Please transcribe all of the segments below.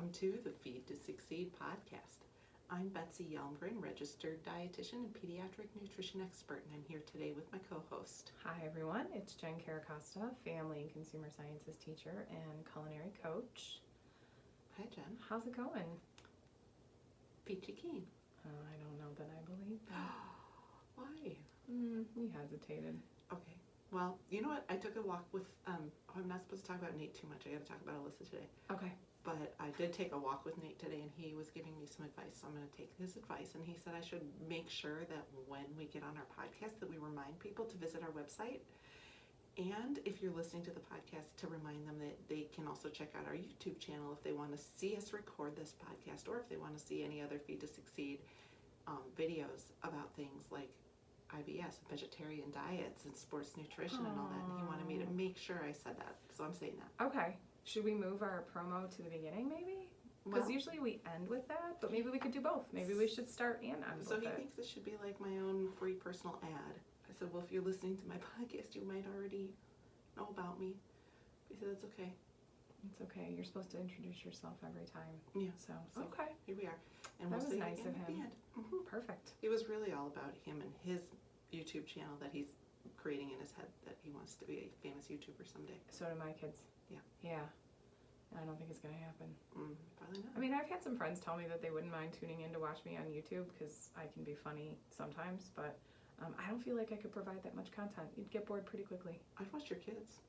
welcome to the Feed to Succeed podcast. I'm Betsy Yelmgren, registered dietitian and pediatric nutrition expert, and I'm here today with my co-host. Hi everyone, it's Jen Caracosta, family and consumer sciences teacher and culinary coach. Hi Jen. How's it going? Peachy keen. I don't know that I believe that. Why? You hesitated. Okay. Well, you know what? I took a walk with, I'm not supposed to talk about Nate too much. I got to talk about Alyssa today. Okay. But I did take a walk with Nate today, and he was giving me some advice, so I'm going to take his advice. And he said I should make sure that when we get on our podcast that we remind people to visit our website. And if you're listening to the podcast, to remind them that they can also check out our YouTube channel if they want to see us record this podcast, or if they want to see any other Feed to Succeed videos about things like IBS, vegetarian diets, and sports nutrition and all that. And he wanted me to make sure I said that, so I'm saying that. Okay. Should we move our promo to the beginning maybe? Because usually we end with that, but maybe we could do both. Maybe we should start and end with it. So he thinks it should be like my own free personal ad. I said, well, if you're listening to my podcast, you might already know about me. He said, it's okay. It's okay. You're supposed to introduce yourself every time. Yeah. So okay. Here we are. And that we'll was say nice it of again him. at the end. Perfect. It was really all about him and his YouTube channel that he's creating in his head, that he wants to be a famous YouTuber someday. So do my kids. Yeah. Yeah. I don't think it's going to happen. Probably not. I mean, I've had some friends tell me that they wouldn't mind tuning in to watch me on YouTube because I can be funny sometimes, but I don't feel like I could provide that much content. You'd get bored pretty quickly. I've watched your kids.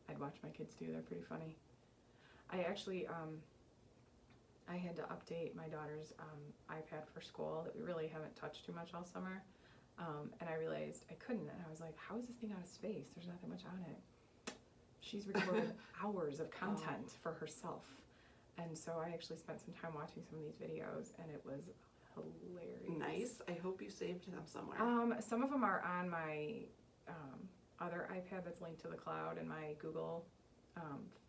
I'd watch my kids too. They're pretty funny. I actually, I had to update my daughter's iPad for school that we really haven't touched too much all summer. And I realized I couldn't. And I was like, how is this thing out of space? There's not that much on it. She's recorded hours of content for herself. And so I actually spent some time watching some of these videos, and it was hilarious. Nice. I hope you saved them somewhere. Some of them are on my other iPad that's linked to the cloud and my Google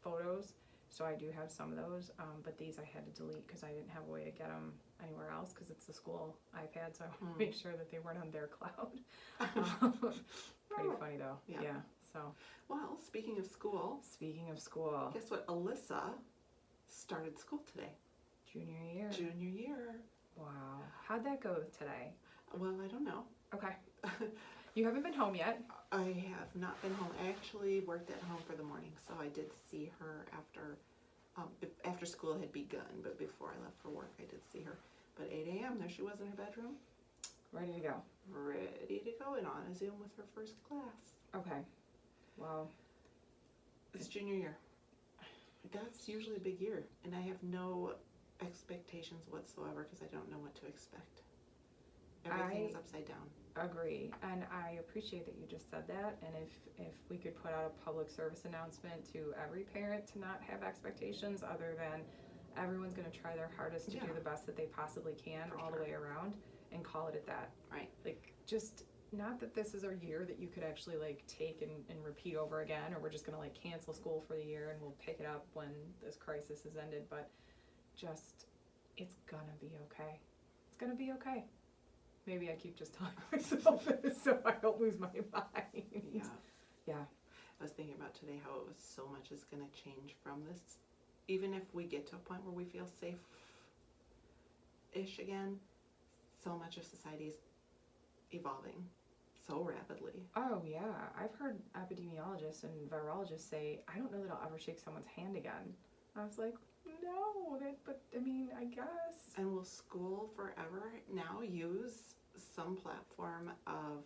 photos. So I do have some of those, but these I had to delete because I didn't have a way to get them anywhere else because it's the school iPad, so I wanted to make sure that they weren't on their cloud. Pretty funny though. Yeah. So. Well, speaking of school. Guess what? Alyssa started school today. Junior year. Wow. How'd that go today? Well, I don't know. Okay. You haven't been home yet? I have not been home. I actually worked at home for the morning, so I did see her after school had begun, but before I left for work, I did see her. But 8 a.m., there she was in her bedroom. Ready to go. And on a Zoom with her first class. Okay. Wow. It's junior year. That's usually a big year, and I have no expectations whatsoever because I don't know what to expect. Everything is upside down. Agree, and I appreciate that you just said that, and if we could put out a public service announcement to every parent to not have expectations other than everyone's going to try their hardest to do the best that they possibly can the way around and call it at that. Right. Like, just not that this is a year that you could actually like take and repeat over again, or we're just going to like cancel school for the year and we'll pick it up when this crisis has ended, but just, it's gonna be okay. It's gonna be okay. Maybe I keep just telling myself this so I don't lose my mind. Yeah. I was thinking about today how it was so much is going to change from this. Even if we get to a point where we feel safe-ish again, so much of society is evolving so rapidly. Oh, yeah. I've heard epidemiologists and virologists say, I don't know that I'll ever shake someone's hand again. I was like, no, but I mean, I guess. And will school forever now use some platform of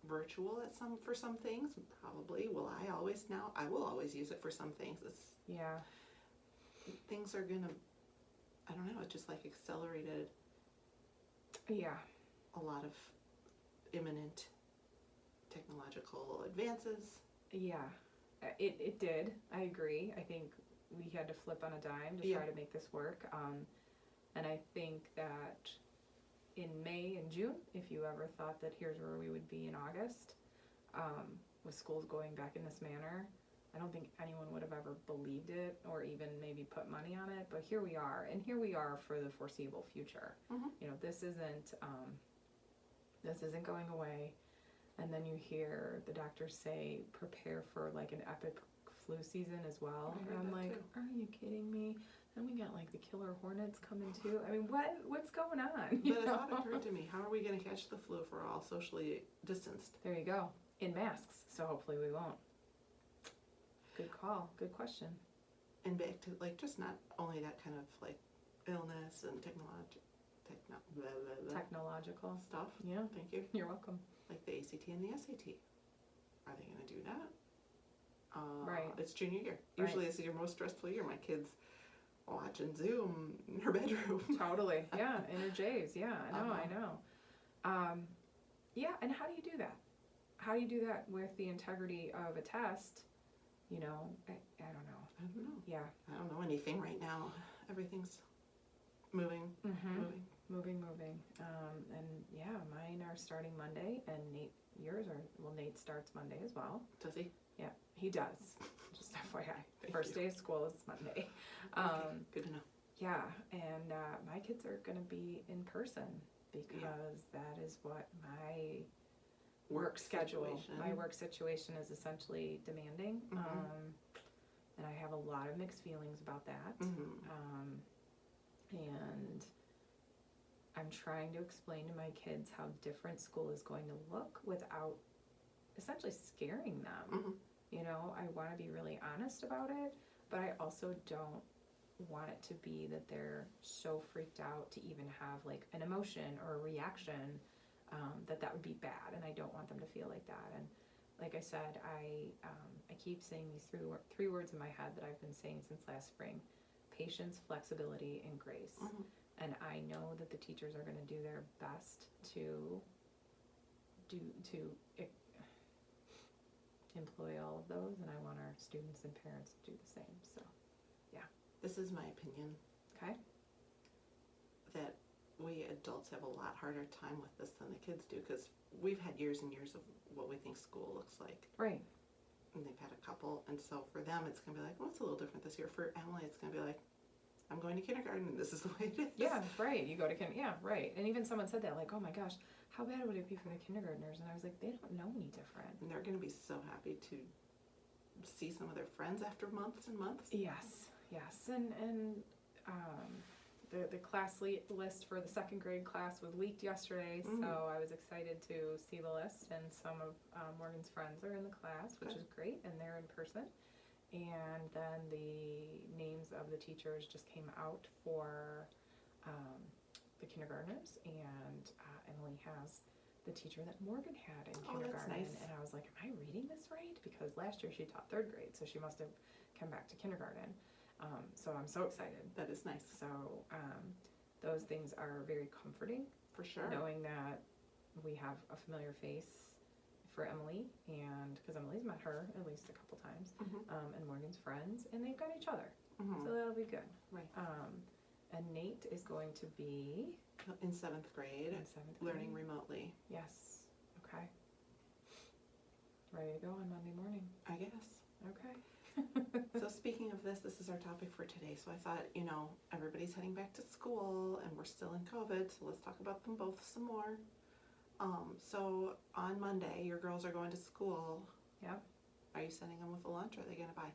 virtual for some things? Probably. Will I always now? I will always use it for some things. Things are gonna, I don't know, it just like accelerated a lot of imminent technological advances. Yeah, it did. I agree. I think we had to flip on a dime to try to make this work. And I think that in May and June, if you ever thought that here's where we would be in August, with schools going back in this manner, I don't think anyone would have ever believed it or even maybe put money on it. But here we are, and here we are for the foreseeable future. You know, this isn't going away. And then you hear the doctors say, prepare for like an epic flu season as well. And I'm like, are you kidding me? Then we got like the killer hornets coming too. I mean, what's going on? But a thought occurred to me, how are we going to catch the flu if we're all socially distanced? There you go. In masks, so hopefully we won't. Good call. Good question. And back to, like, just not only that kind of, like, illness and Technological stuff. Yeah. Thank you. You're welcome. Like the ACT and the SAT. Are they going to do that? Right. It's junior year. Right. Usually this is your most stressful year. My kid's watching Zoom in her bedroom. Totally. Yeah. Inner J's. Yeah. I know. Uh-huh. I know. Yeah. And how do you do that? How do you do that with the integrity of a test? You know, I don't know. I don't know. Yeah. I don't know anything right now. Everything's moving. Moving. And yeah, mine are starting Monday, and Nate starts Monday as well. Does he? Yeah, he does. Just FYI. First day of school is Monday. Okay, good to know. Yeah, and my kids are going to be in person because that is what my work schedule, my work situation is essentially demanding. And I have a lot of mixed feelings about that. And I'm trying to explain to my kids how different school is going to look without essentially scaring them. You know, I want to be really honest about it, but I also don't want it to be that they're so freaked out to even have like an emotion or a reaction that would be bad, and I don't want them to feel like that. And like I said, I keep saying these three words in my head that I've been saying since last spring: patience, flexibility, and grace. And I know that the teachers are going to do their best to employ all of those, and I want our students and parents to do the same. So, yeah. This is my opinion. Okay. That we adults have a lot harder time with this than the kids do, because we've had years and years of what we think school looks like. Right. And they've had a couple, and so for them it's going to be like, well, it's a little different this year. For Emily, it's going to be like, I'm going to kindergarten, and this is the way it is. Yeah, right. You go to yeah, right. And even someone said that, like, oh my gosh, how bad would it be for the kindergartners? And I was like, they don't know any different. And they're going to be so happy to see some of their friends after months and months. Yes. And the class list for the second grade class was leaked yesterday, so I was excited to see the list. And some of Morgan's friends are in the class, which is great, and they're in person. And then the names of the teachers just came out for the kindergartners, and Emily has the teacher that Morgan had in kindergarten. That's nice. And I was like, am I reading this right? Because last year she taught third grade, so she must have come back to kindergarten. So I'm so excited. That is nice. So those things are very comforting. For sure. Knowing that we have a familiar face for Emily, and because Emily's met her at least a couple times, and Morgan's friends, and they've got each other, so that'll be good. Right. And Nate is going to be in 7th grade, learning remotely. Yes. Okay. Ready to go on Monday morning, I guess. Okay. So speaking of this is our topic for today. So I thought, everybody's heading back to school, and we're still in COVID, so let's talk about them both some more. So on Monday, your girls are going to school. Yep. Are you sending them with a lunch, or are they going to buy?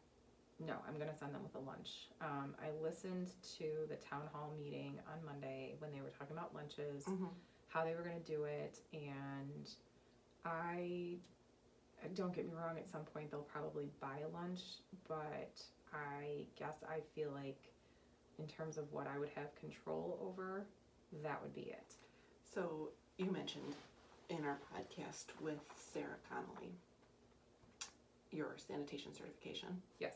No, I'm going to send them with a lunch. I listened to the town hall meeting on Monday when they were talking about lunches, how they were going to do it, and don't get me wrong, at some point they'll probably buy a lunch, but I guess I feel like in terms of what I would have control over, that would be it. So you mentioned in our podcast with Sarah Connolly your sanitation certification. Yes.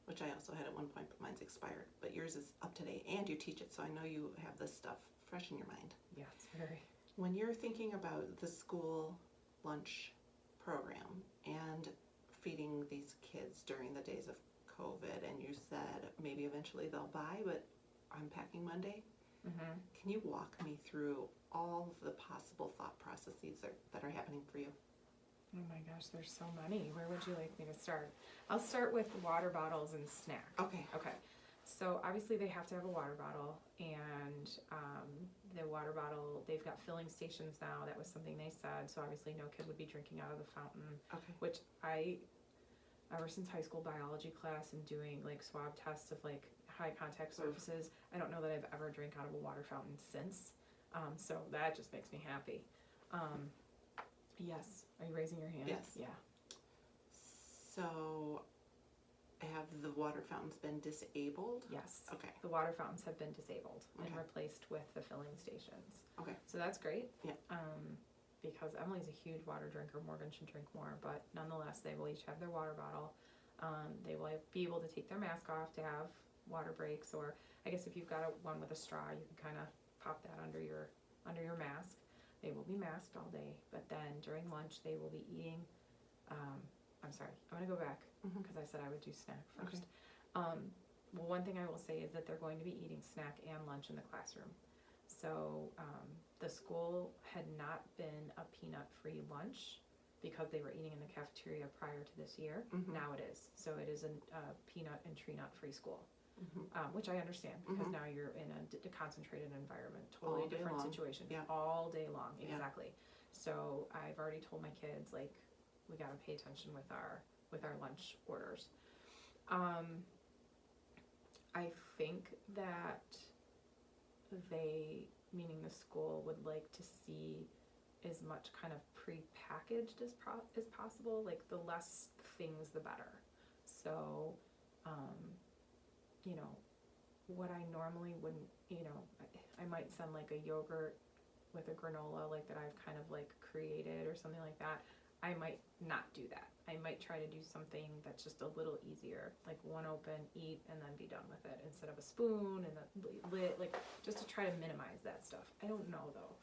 Which I also had at one point, but mine's expired. But yours is up to date, and you teach it, so I know you have this stuff fresh in your mind. Yes, very. When you're thinking about the school lunch program and feeding these kids during the days of COVID, and you said maybe eventually they'll buy, but I'm packing Monday. Can you walk me through all of the possible thought processes that are happening for you? Oh my gosh, there's so many. Where would you like me to start? I'll start with water bottles and snacks. Okay. So obviously they have to have a water bottle, and the water bottle, they've got filling stations now. That was something they said. So obviously no kid would be drinking out of the fountain. Okay. Which ever since high school biology class and doing like swab tests of like high contact surfaces. I don't know that I've ever drank out of a water fountain since. So that just makes me happy. Yes. Are you raising your hand? Yes. Yeah. So, have the water fountains been disabled? Yes. Okay. The water fountains have been disabled and Okay. replaced with the filling stations. Okay. So that's great. Yeah. Because Emily's a huge water drinker. Morgan should drink more, but nonetheless, they will each have their water bottle. They will be able to take their mask off to have water breaks, or I guess if you've got one with a straw, you can kind of pop that under your mask. They will be masked all day, but then during lunch they will be eating. I'm sorry, I'm gonna go back because I said I would do snack first. Okay. Well, one thing I will say is that they're going to be eating snack and lunch in the classroom. So the school had not been a peanut-free lunch because they were eating in the cafeteria prior to this year. Now it is. So it is a peanut and tree nut-free school, which I understand because now you're in a concentrated environment, totally different situation. Yeah. All day long, Yeah. exactly. So I've already told my kids, like, we got to pay attention with our lunch orders. I think that they, meaning the school, would like to see as much kind of pre-packaged as possible. Like, the less things, the better. So, you know, what I normally wouldn't, you know, I might send like a yogurt with a granola, like that I've kind of like created or something like that. I might not do that. I might try to do something that's just a little easier, like one open, eat, and then be done with it, instead of a spoon and a lid, like just to try to minimize that stuff. I don't know though.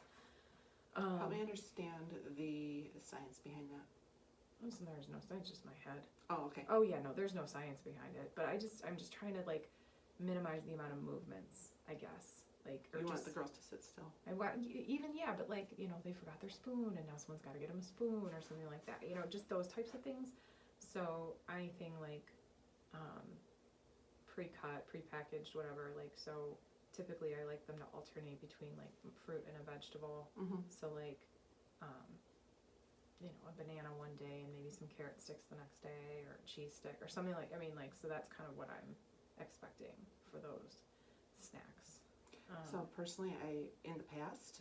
Help me understand the science behind that. Listen, there's no science, just my head. Oh, okay. Oh yeah, no, there's no science behind it, but I'm just trying to like minimize the amount of movements, I guess. Like, or You want just, the girls to sit still. even, yeah, but like, you know, they forgot their spoon and now someone's got to get them a spoon or something like that, you know, just those types of things. So anything like pre-cut, pre-packaged, whatever, like, so typically I like them to alternate between like fruit and a vegetable. So like, you know, a banana one day and maybe some carrot sticks the next day, or a cheese stick or something like, I mean, like, so that's kind of what I'm expecting for those snacks. So personally, in the past,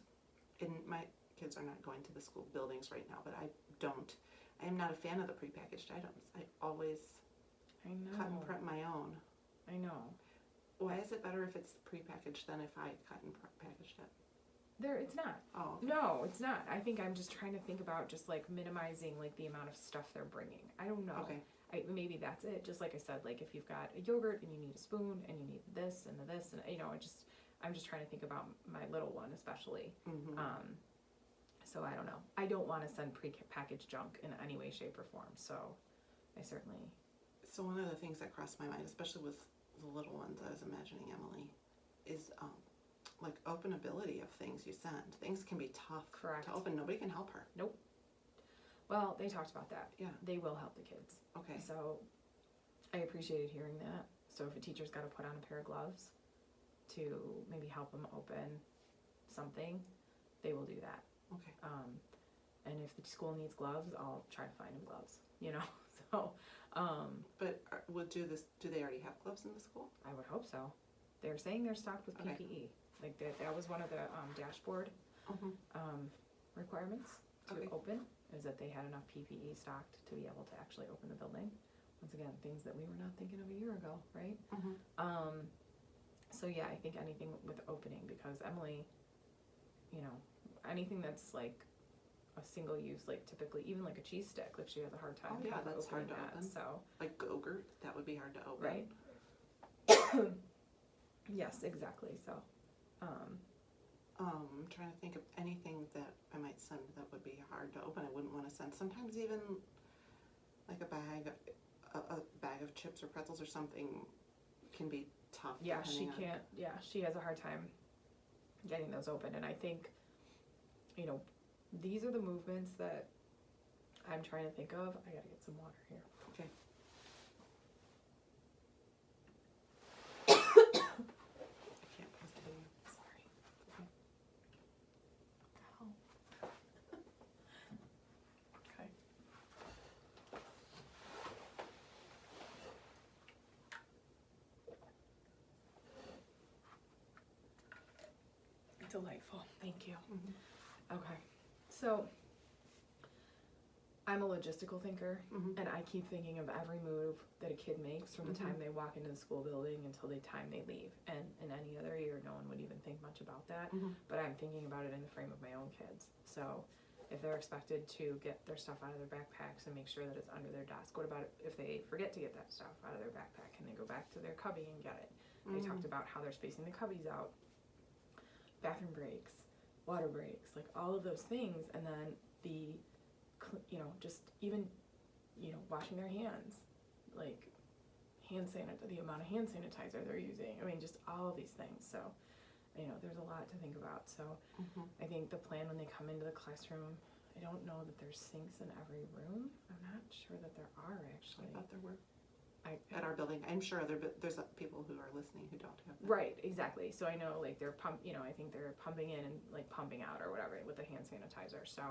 my kids are not going to the school buildings right now, but I am not a fan of the prepackaged items. I always cut and prep my own. I know. Why is it better if it's prepackaged than if I cut and packaged it? It's not. Oh. No, it's not. I think I'm just trying to think about just like minimizing like the amount of stuff they're bringing. I don't know. Okay. Maybe that's it. Just like I said, like if you've got a yogurt and you need a spoon and you need this and you know, I'm just trying to think about my little one especially. So I don't know. I don't want to send pre-packaged junk in any way, shape, or form. So I certainly. So one of the things that crossed my mind, especially with the little ones, I was imagining, Emily, is like openability of things you send. Things can be tough Correct. to open. Nobody can help her. Nope. Well, they talked about that. Yeah. They will help the kids. Okay. So I appreciated hearing that. So if a teacher's got to put on a pair of gloves to maybe help them open something, they will do that. Okay. And if the school needs gloves, I'll try to find them gloves, you know. So But do they already have gloves in the school? I would hope so. They're saying they're stocked with Okay. PPE. Like that was one of the dashboard requirements to Okay. open, is that they had enough PPE stocked to be able to actually open the building. Once again, things that we were not thinking of a year ago, right? So yeah, I think anything with opening, because Emily, you know, anything that's like a single use, like typically even like a cheese stick, like she has a hard time. Oh, yeah, kind of that's hard opening to that, open. So Like Go-Gurt, that would be hard to open. right. Yes, exactly. So I'm trying to think of anything that I might send that would be hard to open. I wouldn't want to send. Sometimes even like a bag of chips or pretzels or something can be tough. yeah, she depending on- can't. Yeah, she has a hard time getting those open, and I think, you know, these are the movements that I'm trying to think of. I gotta get some water here. Okay. I can't pause the video. Sorry. Okay. Okay. Delightful. Thank you. Mm-hmm. Okay. So I'm a logistical thinker, Mm-hmm. and I keep thinking of every move that a kid makes from the Mm-hmm. time they walk into the school building until the time they leave. And in any other year, no one would even think much about that. Mm-hmm. But I'm thinking about it in the frame of my own kids. So if they're expected to get their stuff out of their backpacks and make sure that it's under their desk, what about if they forget to get that stuff out of their backpack? Can they go back to their cubby and get it? Mm-hmm. They talked about how they're spacing the cubbies out, bathroom breaks, water breaks, like all of those things. And then just even, washing their hands, like the amount of hand sanitizer they're using. I mean, just all of these things. So, there's a lot to think about. So Mm-hmm. I think the plan when they come into the classroom, I don't know that there's sinks in every room. I'm not sure that there are actually. I thought there were. At our building, I'm sure there's people who are listening who don't have that. Right, exactly. So I know like they're I think they're pumping in and like pumping out or whatever with the hand sanitizer. So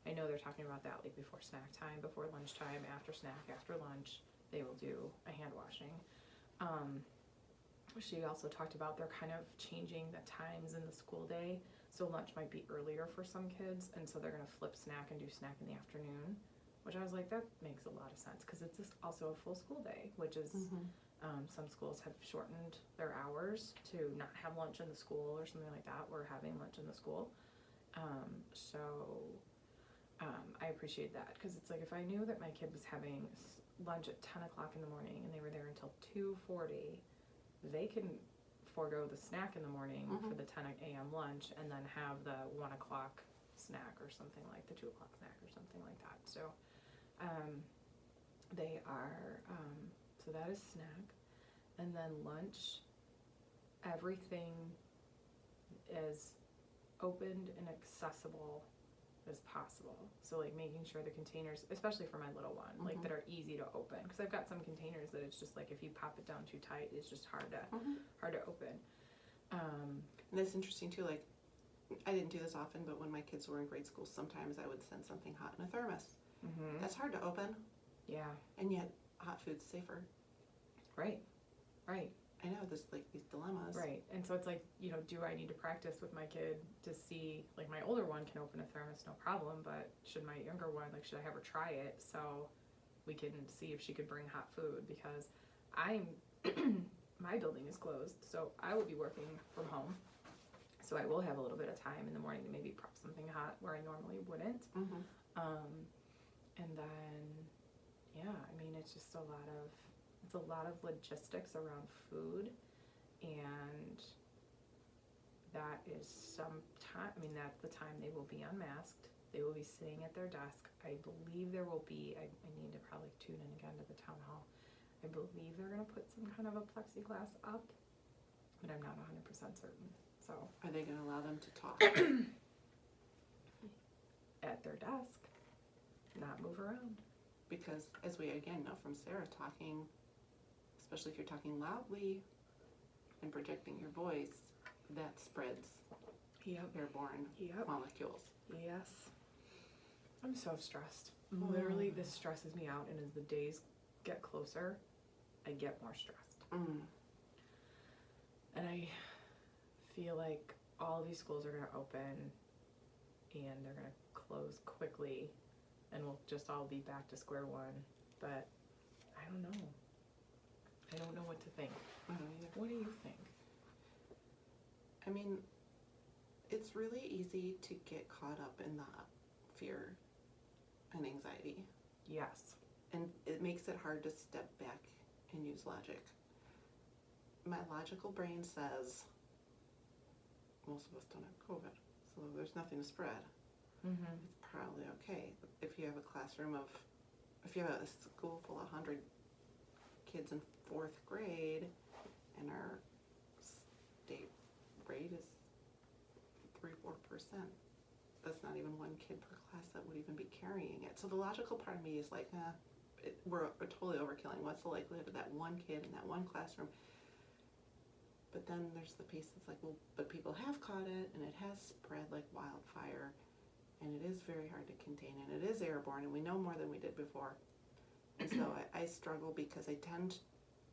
I know they're talking about that like before snack time, before lunchtime, after snack, after lunch, they will do a hand washing. She also talked about they're kind of changing the times in the school day. So lunch might be earlier for some kids, and so they're gonna flip snack and do snack in the afternoon, which I was like, that makes a lot of sense because it's just also a full school day, which is Mm-hmm. Some schools have shortened their hours to not have lunch in the school or something like that. We're having lunch in the school. I appreciate that because it's like if I knew that my kid was having lunch at 10 o'clock in the morning and they were there until 2:40, they can forego the snack in the morning Mm-hmm. for the 10 a.m. lunch and then have the 1 o'clock snack or something like the 2 o'clock snack or something like that. So they are, so that is snack. And then lunch, everything is opened and accessible as possible. So like making sure the containers, especially for my little one, like Mm-hmm. that are easy to open. Because I've got some containers that it's just like if you pop it down too tight, it's just hard to open. And that's interesting too. Like, I didn't do this often, but when my kids were in grade school, sometimes I would send something hot in a thermos. Mm-hmm. That's hard to open, Yeah. and yet hot food's safer. Right. I know there's like these dilemmas. Right. And so it's like, do I need to practice with my kid to see, like my older one can open a thermos no problem, but should my younger one, like should I have her try it so we can see if she could bring hot food? Because my building is closed, so I will be working from home. So I will have a little bit of time in the morning to maybe prep something hot where I normally wouldn't. Mm-hmm. And then, it's just a lot of logistics around food, and that is that's the time they will be unmasked. They will be sitting at their desk. I believe there will be, I need to probably tune in again to the town hall. I believe they're going to put some kind of a plexiglass up, but I'm not 100% certain. So Are they going to allow them to talk? at their desk, not move around. Because as we again know from Sarah, talking, especially if you're talking loudly and projecting your voice, that spreads airborne molecules. Yes. I'm so stressed. Literally, this stresses me out, and as the days get closer, I get more stressed. And I feel like all these schools are going to open, and they're going to close quickly, and we'll just all be back to square one. But I don't know. I don't know what to think. I don't either. What do you think? I mean, it's really easy to get caught up in the fear and anxiety. Yes. And it makes it hard to step back and use logic. My logical brain says most of us don't have COVID, so there's nothing to spread. Mm-hmm. It's probably okay. If you have a school full of 100 kids in 4th grade and our state rate is 3-4%, that's not even one kid per class that would even be carrying it. So the logical part of me is like, we're totally overkilling. What's the likelihood of that one kid in that one classroom? But then there's the piece that's like, well, but people have caught it, and it has spread like wildfire, and it is very hard to contain, and it is airborne, and we know more than we did before. And so I struggle because I tend,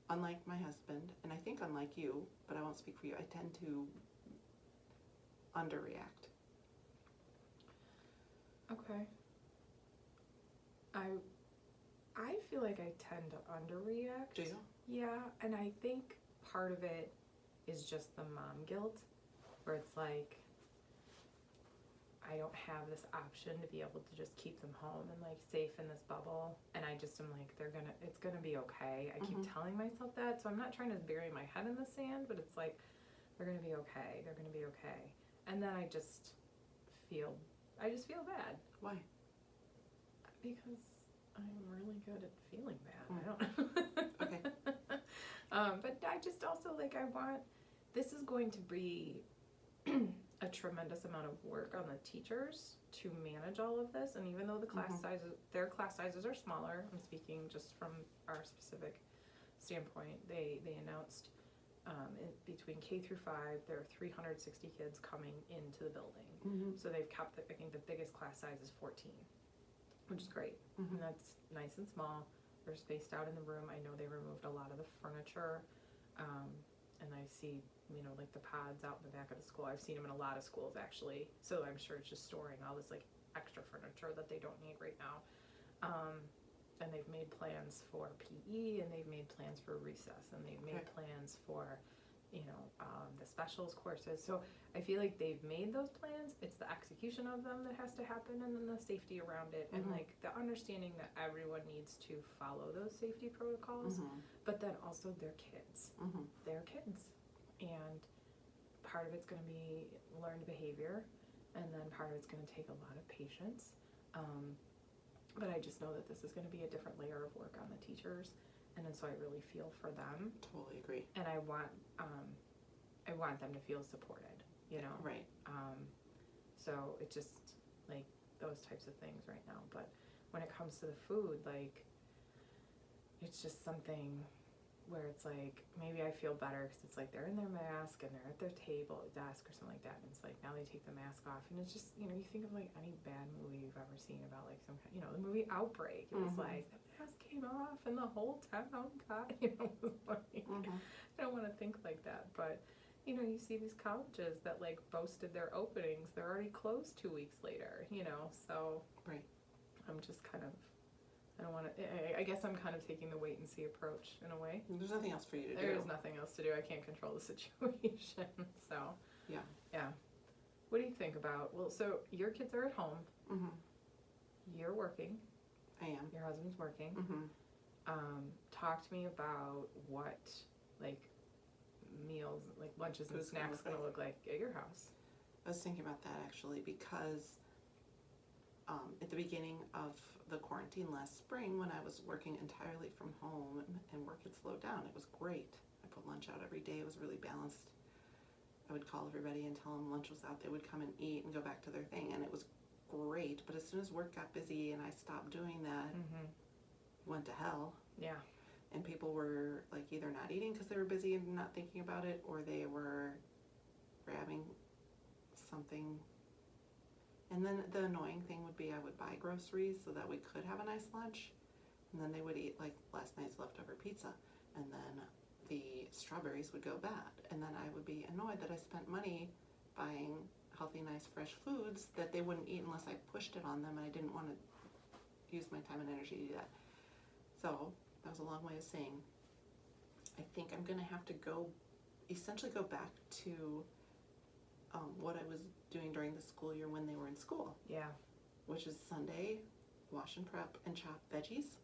unlike my husband, and I think unlike you, but I won't speak for you, I tend to underreact. Okay. I feel like I tend to underreact. Do you? Yeah, and I think part of it is just the mom guilt, where it's like, I don't have this option to be able to just keep them home and like safe in this bubble, and I just am like, it's gonna be okay. I keep telling myself that, so I'm not trying to bury my head in the sand, but it's like, they're gonna be okay, and then I just feel bad. Why? Because I'm really good at feeling bad. I don't know. Okay. But I just also like, this is going to be a tremendous amount of work on the teachers to manage all of this. And even though their class sizes are smaller, I'm speaking just from our specific standpoint, they announced between K through 5, there are 360 kids coming into the building. So they've kept, I think the biggest class size is 14. Which is great, and that's nice and small. They're spaced out in the room. I know they removed a lot of the furniture, and I see, like the pods out in the back of the school. I've seen them in a lot of schools actually, so I'm sure it's just storing all this like extra furniture that they don't need right now. And they've made plans for PE, and they've made plans for recess, and they've made plans for, the specials courses. So I feel like they've made those plans. It's the execution of them that has to happen, and then the safety around it, and like the understanding that everyone needs to follow those safety protocols, but then also they're kids. They're kids, and part of it's going to be learned behavior, and then part of it's going to take a lot of patience. But I just know that this is going to be a different layer of work on the teachers, and then so I really feel for them. Totally agree. And I want them to feel supported, Right. So it's just like those types of things right now. But when it comes to the food, like, it's just something where it's like, maybe I feel better because it's like they're in their mask and they're at their desk or something like that, and it's like now they take the mask off, and it's just, you think of like any bad movie you've ever seen about like some kind, the movie Outbreak. It was like the mask came off and the whole town got, it was like, I don't want to think like that, but you see these colleges that like boasted their openings, they're already closed 2 weeks later, so right. I'm just kind of, I don't want to, I guess I'm kind of taking the wait and see approach in a way. There's nothing else for you to do. There is nothing else to do. I can't control the situation. So, yeah. What do you think about, so your kids are at home. You're working. I am. Your husband's working. Talk to me about what, like, meals, like lunches and snacks going to look like at your house. I was thinking about that actually because at the beginning of the quarantine last spring, when I was working entirely from home and work had slowed down, it was great. I put lunch out every day. It was really balanced. I would call everybody and tell them lunch was out. They would come and eat and go back to their thing, and it was great. But as soon as work got busy and I stopped doing that, went to hell. Yeah. And people were like either not eating because they were busy and not thinking about it, or they were grabbing something. And then the annoying thing would be I would buy groceries so that we could have a nice lunch, and then they would eat like last night's leftover pizza, and then the strawberries would go bad, and then I would be annoyed that I spent money buying healthy, nice, fresh foods that they wouldn't eat unless I pushed it on them, and I didn't want to use my time and energy to do that. So that was a long way of saying I think I'm going to have to essentially go back to what I was doing during the school year when they were in school. Yeah. Which is Sunday, wash and prep and chop veggies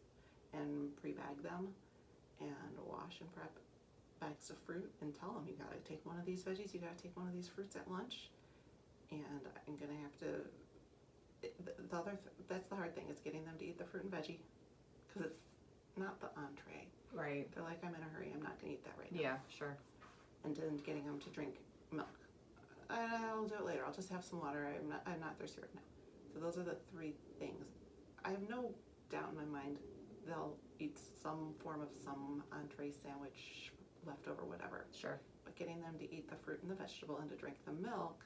and pre-bag them, and wash and prep bags of fruit and tell them you got to take one of these veggies, you got to take one of these fruits at lunch. And I'm going to have to, that's the hard thing, is getting them to eat the fruit and veggie, because it's not the entree. Right. They're like, I'm in a hurry, I'm not going to eat that right now. Yeah, sure. And then getting them to drink milk. I'll do it later. I'll just have some water. I'm not thirsty right now. So those are the 3 things. I have no doubt in my mind they'll eat some form of some entree, sandwich, leftover, whatever. Sure. But getting them to eat the fruit and the vegetable and to drink the milk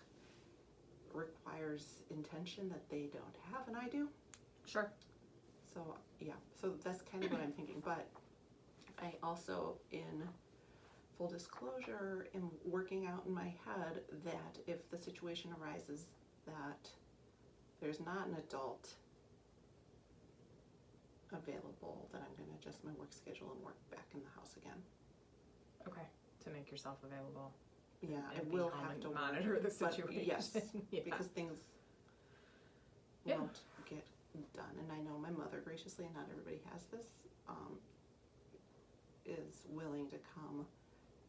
requires intention that they don't have, and I do. Sure. So yeah. So that's kind of what I'm thinking. But I also, in full disclosure, am working out in my head that if the situation arises that there's not an adult available, that I'm going to adjust my work schedule and work back in the house again. Okay, to make yourself available. Yeah, I And be will home have and to monitor the situation. Yes, Yeah. because things Yeah. won't get done. And I know my mother, graciously, and not everybody has this, is willing to come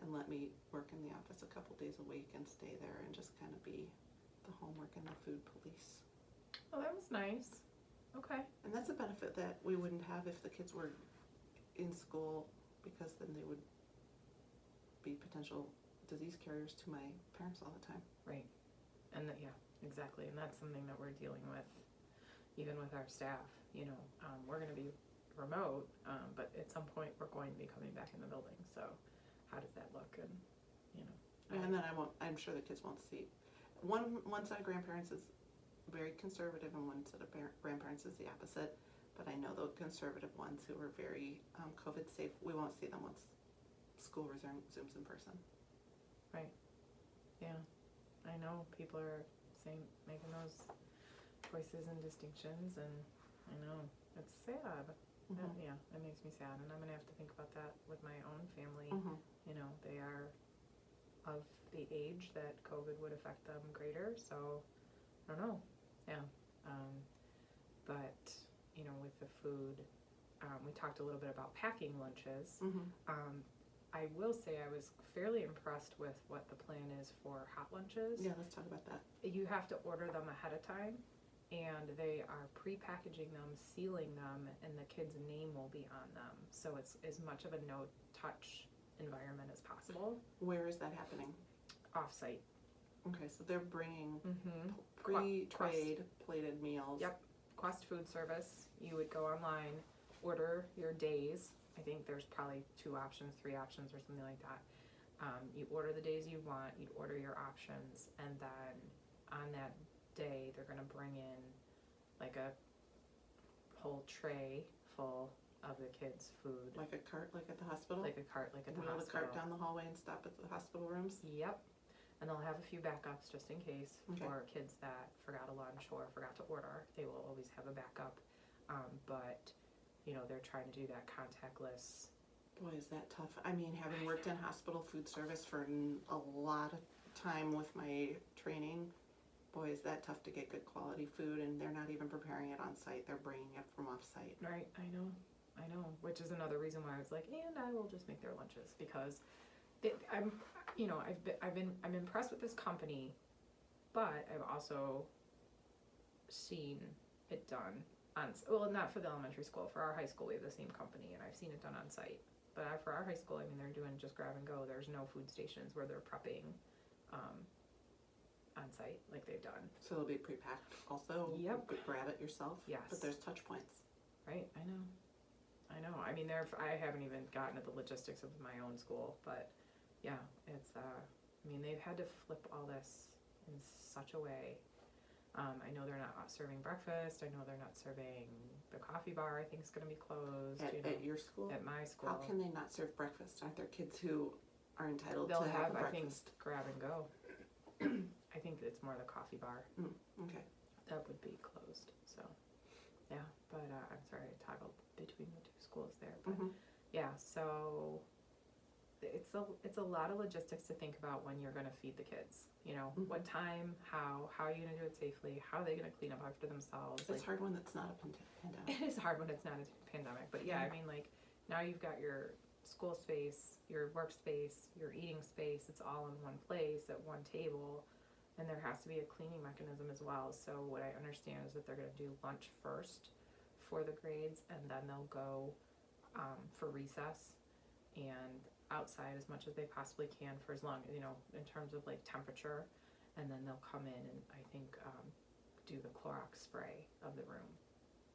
and let me work in the office a couple days a week and stay there and just kind of be the homework and the food police. Oh, that was nice. Okay. And that's a benefit that we wouldn't have if the kids were in school, because then they would be potential disease carriers to my parents all the time. Right. And yeah, exactly. And that's something that we're dealing with, even with our staff. You know, we're going to be remote, but at some point we're going to be coming back in the building. So how does that look? And, you know. And then I'm sure the kids won't see. One set of grandparents is very conservative, and one set of grandparents is the opposite. But I know the conservative ones who are very COVID safe, we won't see them once school resumes in person. Right. Yeah. I know people are making those choices and distinctions, and I know it's sad. Mm-hmm. Yeah, it makes me sad, and I'm gonna have to think about that with my own family. Mm-hmm. You know, they are of the age that COVID would affect them greater, so I don't know. Yeah. But you know, with the food, we talked a little bit about packing lunches. Mm-hmm. I will say I was fairly impressed with what the plan is for hot lunches. Yeah, let's talk about that. You have to order them ahead of time, and they are pre-packaging them, sealing them, and the kid's name will be on them. So it's as much of a no-touch environment as possible. Where is that happening? Off-site. Okay, so they're bringing Mm-hmm. pre-trade plated meals. Yep. Quest Food Service. You would go online, order your days. I think there's probably 2 options, 3 options, or something like that. You order the days you want, you order your options, and then on that day, they're going to bring in like a whole tray full of the kids' food. Like a cart, like at the hospital? Like a cart, like at the Wheel the hospital. cart down the hallway and stop at the hospital rooms? Yep. And they'll have a few backups just in case Okay. for kids that forgot a lunch or forgot to order. They will always have a backup. But, you know, they're trying to do that contactless. Boy, is that tough. I mean, having worked in hospital food service for a lot of time with my training, boy, is that tough to get good quality food, and they're not even preparing it on site. They're bringing it from off site. Right, I know, which is another reason why I was like, and I will just make their lunches, because I'm impressed with this company, but I've also seen it done not for the elementary school, for our high school we have the same company, and I've seen it done on site. But for our high school, I mean, they're doing just grab and go. There's no food stations where they're prepping on site like they've done. So it'll be pre-packed also? Yep. You could grab it yourself? Yes. But there's touch points. Right, I know. I mean, I haven't even gotten at the logistics of my own school, but yeah, it's, I mean, they've had to flip all this in such a way. I know they're not serving breakfast. I know they're not serving the coffee bar. I think is going to be closed. At your school? At my school. How can they not serve breakfast? Aren't there kids who are entitled They'll to have a I think, breakfast? grab and go. I think it's more the coffee bar. Okay. That would be closed. So, yeah. But I'm sorry, I toggled between the 2 schools there. But yeah, so it's a lot of logistics to think about when you're going to feed the kids. You know, what time, how are you going to do it safely? How are they going to clean up after themselves? It's hard when it's not a pandemic. It is hard when it's not a pandemic. But yeah, I mean, like, now you've got your school space, your workspace, your eating space. It's all in one place at one table. And there has to be a cleaning mechanism as well. So what I understand is that they're going to do lunch first for the grades, and then they'll go for recess and outside as much as they possibly can for as long, you know, in terms of like temperature, and then they'll come in and I think do the Clorox spray of the room,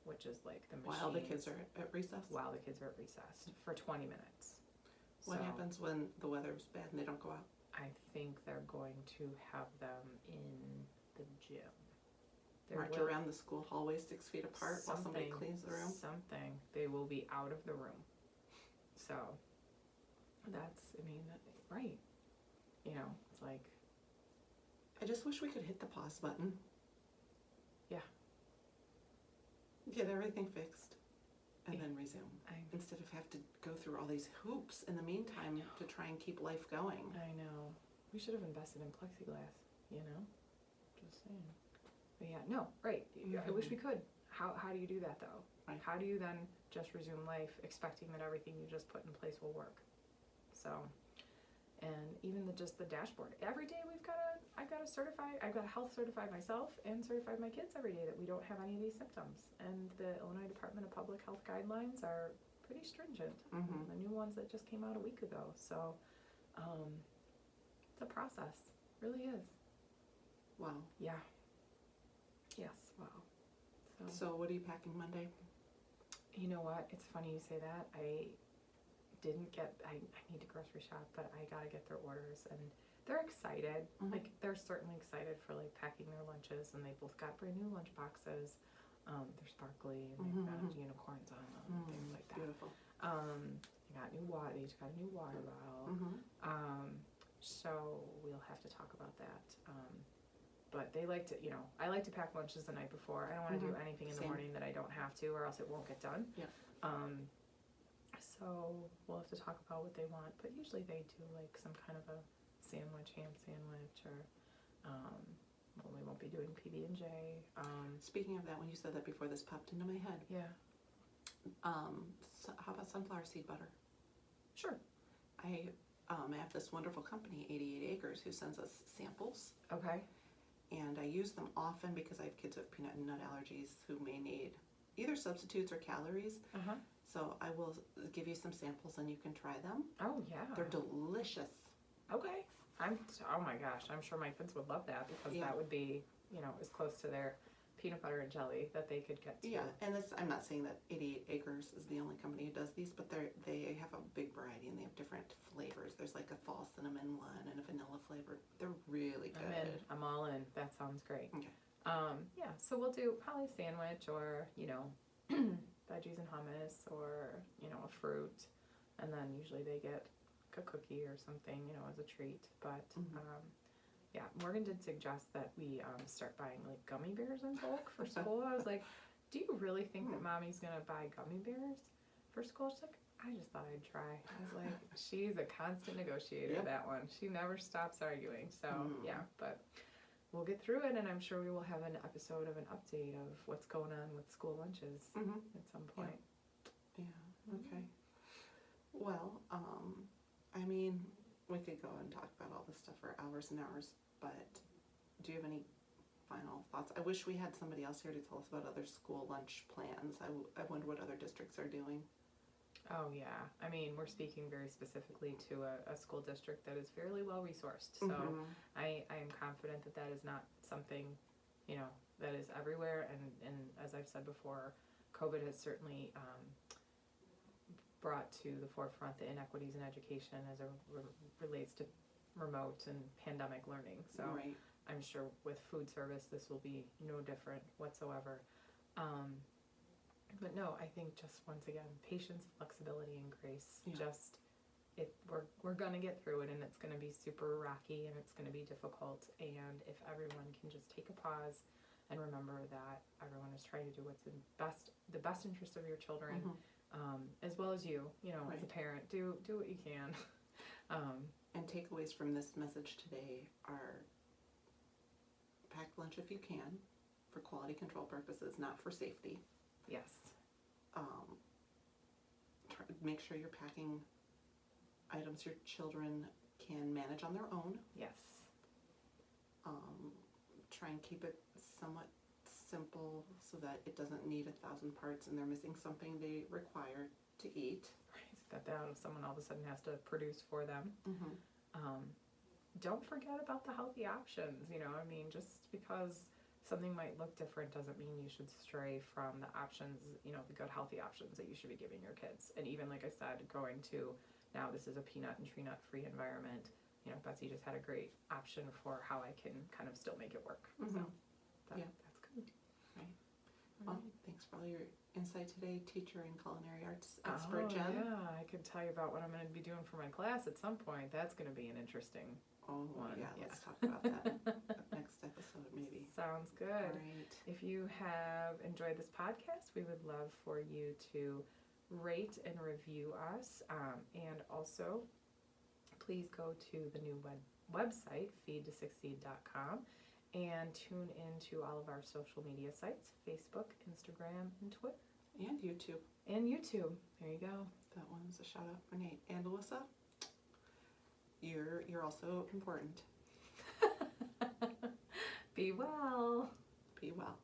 which is like the machine. While the kids are at recess? While the kids are at recess for 20 minutes. What happens when the weather's bad and they don't go out? I think they're going to have them in the gym. March around the school hallway 6 feet apart while somebody cleans the room? Something. They will be out of the room. So, Right. You know, it's like, I just wish we could hit the pause button. Yeah. Get everything fixed and then resume. Instead of have to go through all these hoops in the meantime to try and keep life going. I know. We should have invested in plexiglass, you know? Just saying. But yeah, no, right. I wish we could. How do you do that though? Right. How do you then just resume life expecting that everything you just put in place will work? So, and even just the dashboard. Every day I've got to health certify myself and certify my kids every day that we don't have any of these symptoms. And the Illinois Department of Public Health guidelines are pretty stringent. The new ones that just came out a week ago. So, it's a process. It really is. Wow. Yeah. Yes, wow. So what are you packing Monday? You know what? It's funny you say that. I need to grocery shop, but I gotta get their orders, and they're excited. Like, they're certainly excited for like packing their lunches, and they both got brand new lunch boxes. They're sparkly, and they've got unicorns on them, things like that. Beautiful. They got they each got a new water bottle. So we'll have to talk about that. But they like to, I like to pack lunches the night before. I don't want to do anything in the morning that I don't have to, or else it won't get done. Yeah. So we'll have to talk about what they want, but usually they do like some kind of a sandwich, ham sandwich, or we won't be doing PB&J. Speaking of that, when you said that before, this popped into my head. Yeah. So how about sunflower seed butter? Sure. I have this wonderful company, 88 Acres, who sends us samples. Okay. And I use them often because I have kids with peanut and nut allergies who may need either substitutes or calories. So I will give you some samples and you can try them. Oh, yeah. They're delicious. Okay. Oh my gosh, I'm sure my kids would love that, because that would be, as close to their peanut butter and jelly that they could get to. Yeah, and I'm not saying that 88 Acres is the only company who does these, but they have a big variety and they have different flavors. There's like a fall cinnamon one and a vanilla flavor. They're really good. I'm in. I'm all in. That sounds great. Okay. Yeah, so we'll do probably a sandwich, or, veggies and hummus, or, a fruit. And then usually they get a cookie or something, as a treat. But, yeah, Morgan did suggest that we start buying like gummy bears in bulk for school. I was like, do you really think that mommy's gonna buy gummy bears for school? She's like, I just thought I'd try. I was like, she's a constant negotiator, that one. She never stops arguing. So yeah, but we'll get through it, and I'm sure we will have an episode of an update of what's going on with school lunches at some point. Yeah. Okay. Well, I mean, we could go and talk about all this stuff for hours and hours, but do you have any final thoughts? I wish we had somebody else here to tell us about other school lunch plans. I wonder what other districts are doing. Oh yeah, I mean, we're speaking very specifically to a school district that is fairly well resourced, so I am confident that that is not something, that is everywhere, and as I've said before, COVID has certainly brought to the forefront the inequities in education as it relates to remote and pandemic learning. So I'm sure with food service this will be no different whatsoever. But no, I think just once again, patience, flexibility, and grace. We're gonna get through it, and it's gonna be super rocky, and it's gonna be difficult. And if everyone can just take a pause and remember that everyone is trying to do what's in the best interest of your children, as well as you, as a parent, do what you can. And takeaways from this message today are: pack lunch if you can, for quality control purposes, not for safety. Yes. Make sure you're packing items your children can manage on their own. Yes. Try and keep it somewhat simple so that it doesn't need 1,000 parts and they're missing something they require to eat. Right. That someone all of a sudden has to produce for them. Don't forget about the healthy options. Just because something might look different doesn't mean you should stray from the options, the good healthy options that you should be giving your kids. And even like I said, going to now this is a peanut and tree nut free environment. Betsy just had a great option for how I can kind of still make it work. So that's good. Right. Well, thanks for all your insight today, teacher and culinary arts expert Jen. Yeah, I could can tell you about what I'm going to be doing for my class at some point. That's going to be an interesting one. Yeah, let's talk about that next episode maybe. Sounds good. All right. If you have enjoyed this podcast, we would love for you to rate and review us. And also, please go to the new website, feedtosucceed.com, and tune into all of our social media sites, Facebook, Instagram, and Twitter. And YouTube. And YouTube. There you go. That one's a shout out for Nate. And Alyssa, you're also important. Be well. Be well.